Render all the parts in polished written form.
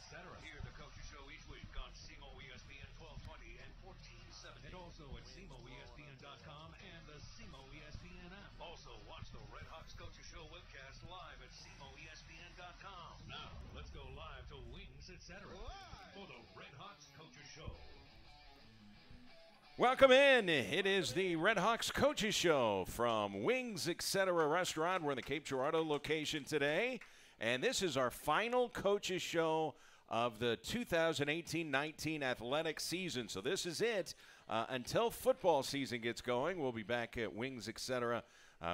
etc. Hear the Coaches Show each week on SEMO ESPN 1220 and 1470. And also at SEMOESPN.com and the SEMO ESPN app. Also, watch the Red Hawks Coaches Show webcast live at SEMOESPN.com. Now, let's go live to Wings, etc. for the Red Hawks Coaches Show. Welcome in. It is the Red Hawks Coaches Show from Wings, etc. restaurant. We're in the Cape Girardeau location today. And this is our final Coaches Show of the 2018-19 athletic season. So this is it. Until football season gets going, we'll be back at Wings, etc.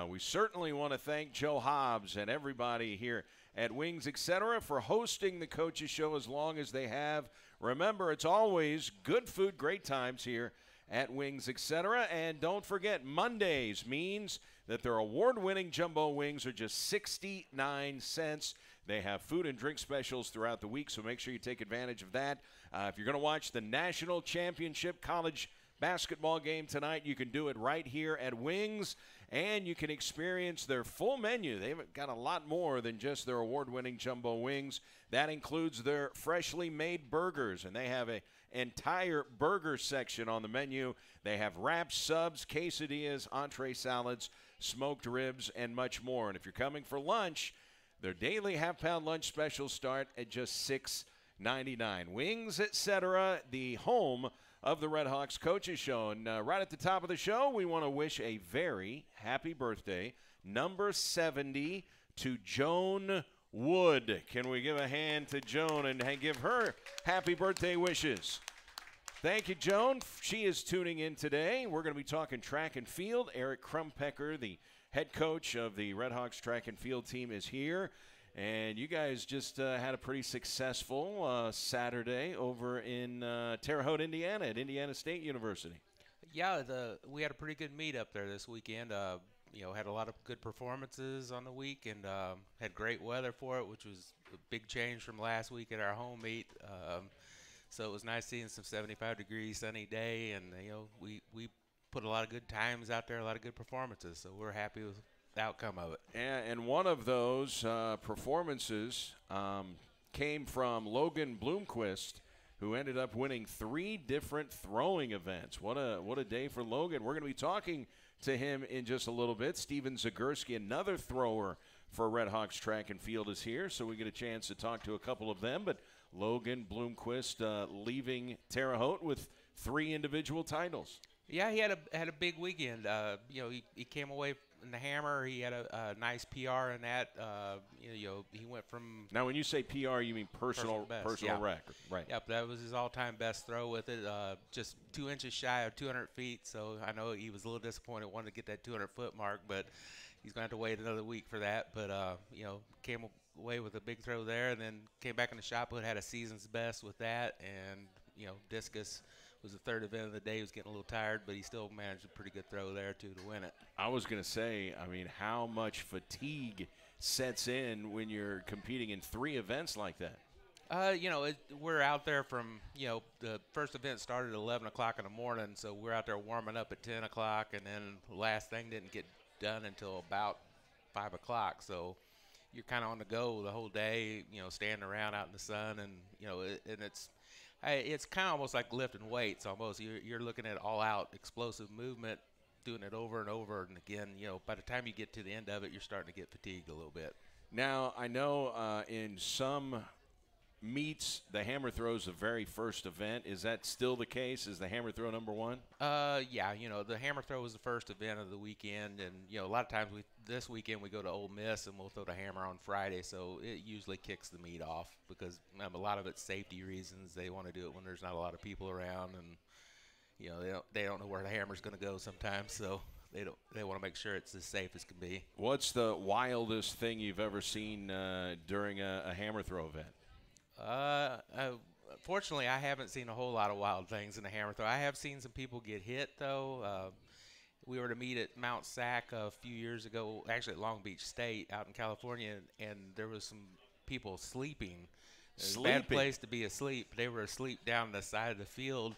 We certainly want to thank Joe Hobbs and everybody here at Wings, etc. for hosting the Coaches Show as long as they have. Remember, it's always good food, great times here at Wings, etc. And don't forget, Mondays means that their award-winning jumbo wings are just 69 cents. They have food and drink specials throughout the week, so make sure you take advantage of that. If you're going to watch the National Championship College basketball game tonight, you can do it right here at Wings, and you can experience their full menu. They've got a lot more than just their award-winning jumbo wings. That includes their freshly made burgers, and they have an entire burger section on the menu. They have wraps, subs, quesadillas, entree salads, smoked ribs, and much more. And if you're coming for lunch, their daily half-pound lunch specials start at just $6.99. Wings, etc., the home of the Red Hawks Coaches Show. And right at the top of the show, we want to wish a very happy birthday, number 70, to Joan Wood. Can we give a hand to Joan and give her happy birthday wishes? Thank you, Joan. She is tuning in today. We're going to be talking track and field. Eric Krumpecker, the head coach of the Red Hawks track and field team, is here. And you guys just had a pretty successful Saturday over in Terre Haute, Indiana, at Indiana State University. Yeah, we had a pretty good meet up there this weekend. Had a lot of good performances on the week and had great weather for it, which was a big change from last week at our home meet. So it was nice seeing some 75-degree sunny day, and we put a lot of good times out there, a lot of good performances. So we're happy with the outcome of it. And one of those performances came from Logan Bloomquist, who ended up winning 3 different throwing events. What a day for Logan. We're going to be talking to him in just a little bit. Steven Zagurski, another thrower for Red Hawks track and field, is here, so we get a chance to talk to a couple of them. But Logan Bloomquist leaving Terre Haute with 3 individual titles. Yeah, he had a big weekend. He came away in the hammer. He had a nice PR in that. He went from. Now, when you say PR, you mean personal record, right? Yep, that was his all-time best throw with it. Just 2 inches shy of 200 feet. So I know he was a little disappointed, wanted to get that 200-foot mark, but he's going to have to wait another week for that. But came away with a big throw there, and then came back in the shot put, had a season's best with that, and discus was the 3rd event of the day. He was getting a little tired, but he still managed a pretty good throw there, too, to win it. I was going to say, how much fatigue sets in when you're competing in 3 events like that? We're out there from, the first event started at 11 o'clock in the morning, so we're out there warming up at 10 o'clock, and then the last thing didn't get done until about 5 o'clock. So you're kind of on the go the whole day, standing around out in the sun, and, it's kind of almost like lifting weights almost. You're looking at all-out explosive movement, doing it over and over. And again, by the time you get to the end of it, you're starting to get fatigued a little bit. Now, I know in some meets, the hammer throw is the very first event. Is that still the case? Is the hammer throw number 1? Yeah, the hammer throw was the first event of the weekend. And, a lot of times this weekend we go to Ole Miss and we'll throw the hammer on Friday. So it usually kicks the meet off because a lot of it's safety reasons. They want to do it when there's not a lot of people around. And, they don't know where the hammer's going to go sometimes. So they want to make sure it's as safe as can be. What's the wildest thing you've ever seen during a hammer throw event? Fortunately, I haven't seen a whole lot of wild things in the hammer throw. I have seen some people get hit, though. We were to meet at Mount Sac a few years ago, actually at Long Beach State out in California, and there was some people sleeping. It was a bad place to be asleep. They were asleep down the side of the field.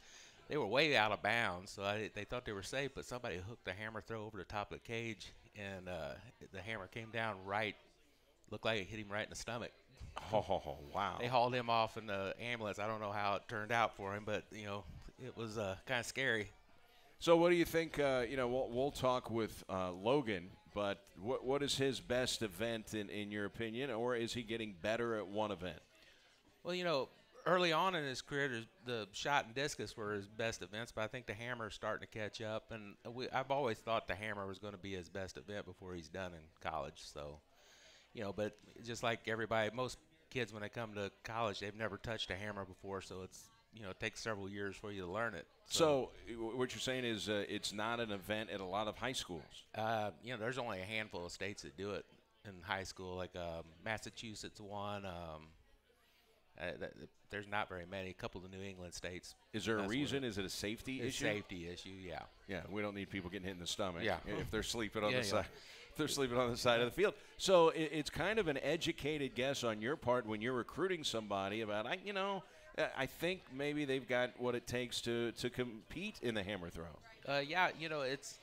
They were way out of bounds, so they thought they were safe, but somebody hooked the hammer throw over the top of the cage, and the hammer came down right looked like it hit him right in the stomach. Oh, wow. They hauled him off in the ambulance. I don't know how it turned out for him, but, you know, it was kind of scary. So what do you think, you know, we'll talk with Logan, but what is his best event in your opinion, or is he getting better at one event? Well, you know, early on in his career, the shot and discus were his best events, but I think the hammer is starting to catch up, and I've always thought the hammer was going to be his best event before he's done in college. So, you know, but just like everybody, most kids when they come to college, they've never touched a hammer before, so it's, you know, it takes several years for you to learn it. So what you're saying is it's not an event at a lot of high schools. You know, there's only a handful of states that do it in high school, like Massachusetts one. There's not very many. A couple of the New England states. Is there a reason? Is it a safety issue? It's a safety issue, yeah. Yeah, we don't need people getting hit in the stomach. Yeah. If they're sleeping on the side. If they're sleeping on the side of the field. So it's kind of an educated guess on your part when you're recruiting somebody about, you know, I think maybe they've got what it takes to compete in the hammer throw. Yeah, you know, it's